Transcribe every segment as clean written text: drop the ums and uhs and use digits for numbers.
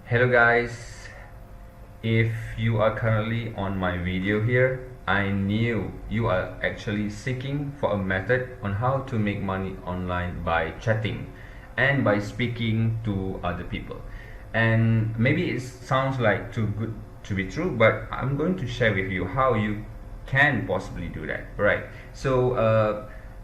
Hello guys, if you are currently on my video here, I knew you are actually seeking for a method on how to make money online by chatting and by speaking to other people. And maybe it sounds like too good to be true, but I'm going to share with you how you can possibly do that, right?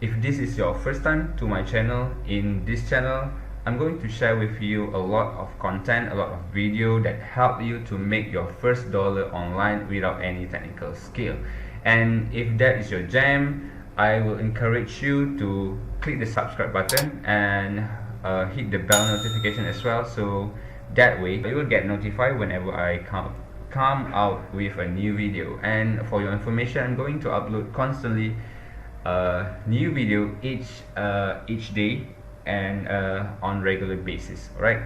If this is your first time to my channel, in this channel I'm going to share with you a lot of content, a lot of video that help you to make your first dollar online without any technical skill. And if that is your jam, I will encourage you to click the subscribe button and hit the bell notification as well, so that way you will get notified whenever I come out with a new video. And for your information, I'm going to upload constantly new video each day and on regular basis. Alright,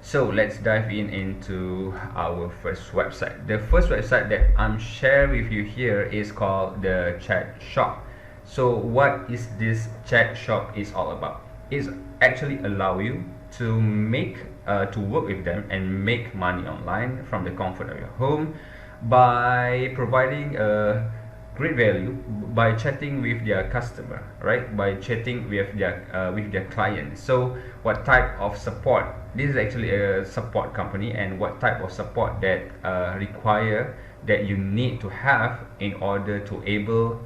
so let's dive into our first website. The first website that I'm sharing with you here is called the Chat Shop. So what is this Chat Shop is all about? It's actually allow you to make to work with them and make money online from the comfort of your home by providing a great value by chatting with their customer, right? By chatting with their client. So what type of support? This is actually a support company, and what type of support that require that you need to have in order to able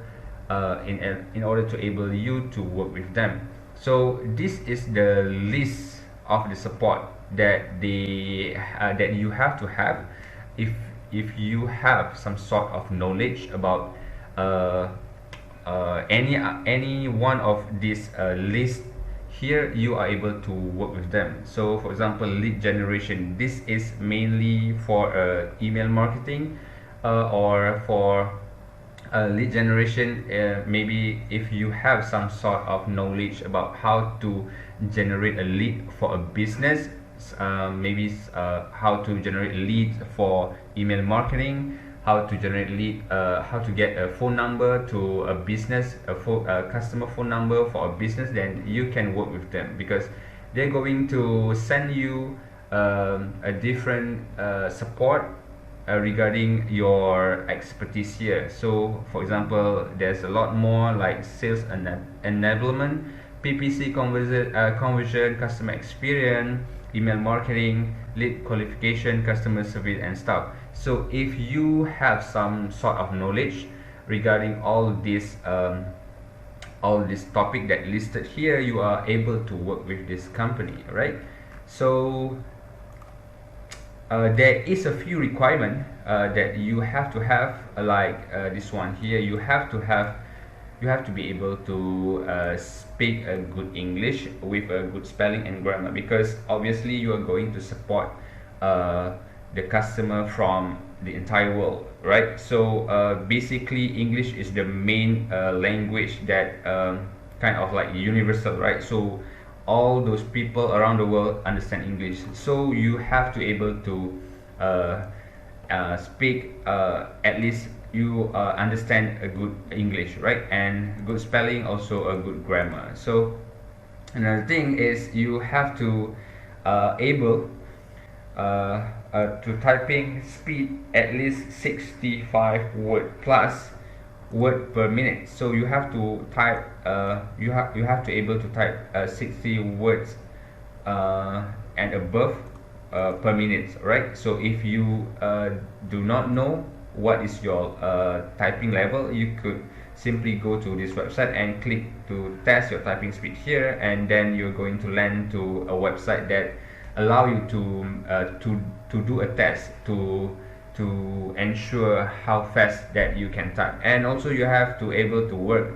in order to able you to work with them. So this is the list of the support that that you have to have if you have some sort of knowledge about any one of these list here. You are able to work with them. So for example, lead generation, this is mainly for email marketing, or for lead generation. Maybe if you have some sort of knowledge about how to generate a lead for a business, how to generate lead for email marketing, how to generate lead, how to get a phone number to a business, a customer phone number for a business, then you can work with them, because they're going to send you a different support regarding your expertise here. So for example, there's a lot more like sales enablement, PPC conversion, customer experience, email marketing, lead qualification, customer service and stuff. So if you have some sort of knowledge regarding all this topic that listed here, you are able to work with this company, right? So there is a few requirement that you have to have, like this one here. You have to be able to speak a good English with a good spelling and grammar, because obviously you are going to support the customer from the entire world, right? So basically English is the main language that kind of like universal, right? So all those people around the world understand English, so you have to able to speak, at least you understand a good English, right? And good spelling, also a good grammar. So another thing is you have to able to typing speed at least 65 word plus word per minute. So you have to type you have to able to type 60 words and above per minute, right? So if you do not know what is your typing level, you could simply go to this website and click to test your typing speed here, and then you're going to land to a website that allow you to do a test to ensure how fast that you can type. And also you have to able to work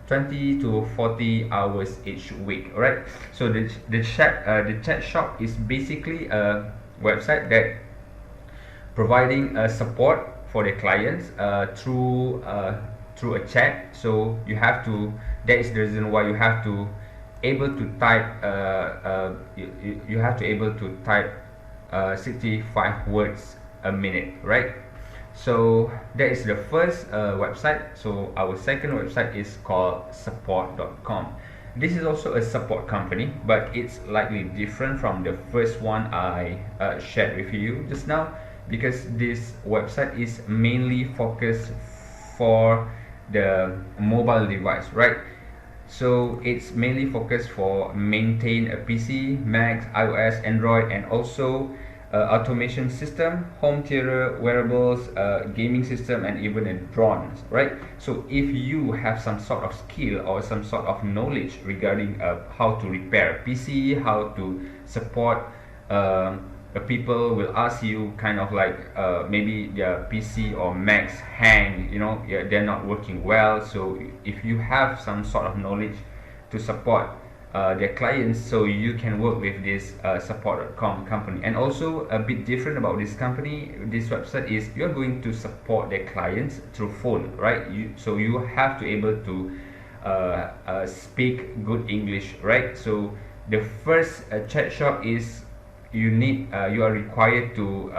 20 to 40 hours each week. Alright, so the chat shop is basically a website that providing support for the clients through a chat. So you have to, that is the reason why you have to able to type you have to able to type 65 words a minute, right? So that is the first website. So our second website is called support.com. this is also a support company, but it's slightly different from the first one I shared with you just now, because this website is mainly focused for the mobile device, right? So it's mainly focused for maintain a PC, Mac, iOS, Android, and also automation system, home theater, wearables, gaming system, and even a drones, right? So if you have some sort of skill or some sort of knowledge regarding how to repair a PC, how to support people will ask you kind of like maybe their PC or Macs hang, you know, yeah, they're not working well. So if you have some sort of knowledge to support their clients, so you can work with this support.com company. And also a bit different about this company, this website, is you're going to support their clients through phone, right? So you have to able to speak good English, right? So the first chat shop is you are required to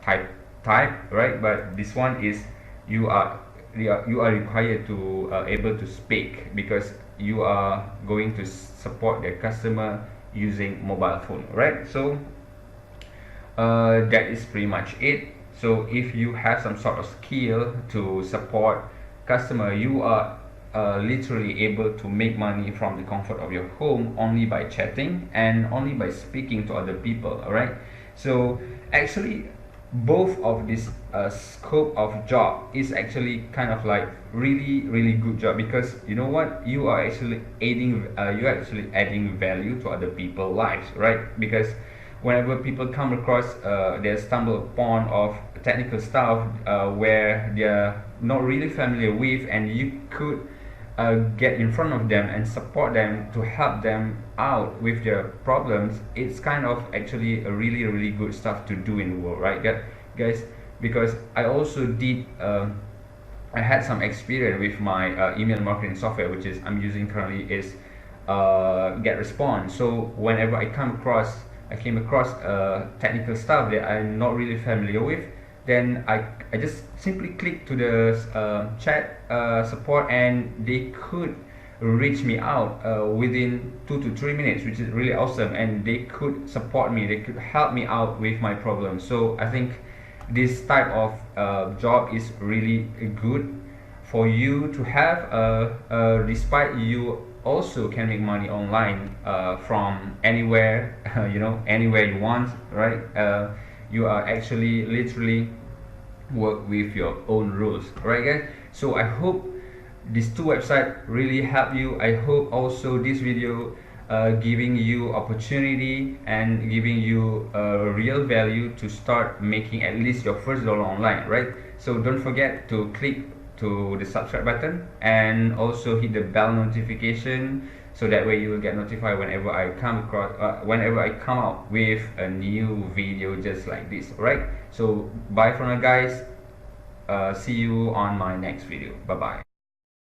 type, right? But this one is you are required to able to speak, because you are going to support the customer using mobile phone, right? So that is pretty much it. So if you have some sort of skill to support customer, you are literally able to make money from the comfort of your home only by chatting and only by speaking to other people. All right, so actually both of this scope of job is actually kind of like really good job, because you know what, you are actually adding value to other people's lives, right? Because whenever people come across they stumble upon of technical stuff where they're not really familiar with, and you could get in front of them and support them to help them out with their problems, it's kind of actually a really good stuff to do in the world, right guys? Because I also did I had some experience with my email marketing software, which is I'm using currently, is GetResponse. So whenever I came across technical stuff that I'm not really familiar with, then I just simply click to the chat support, and they could reach me out within 2 to 3 minutes, which is really awesome. And they could support me, they could help me out with my problem. So I think this type of job is really good for you to have, despite you also can make money online from anywhere, you know, anywhere you want, right? You are actually literally work with your own rules, right guys? So I hope these two websites really help you. I hope also this video giving you opportunity and giving you real value to start making at least your first dollar online, right? So don't forget to click to the subscribe button and also hit the bell notification, so that way you will get notified whenever I come out with a new video just like this. Alright, so bye for now guys, see you on my next video. Bye bye.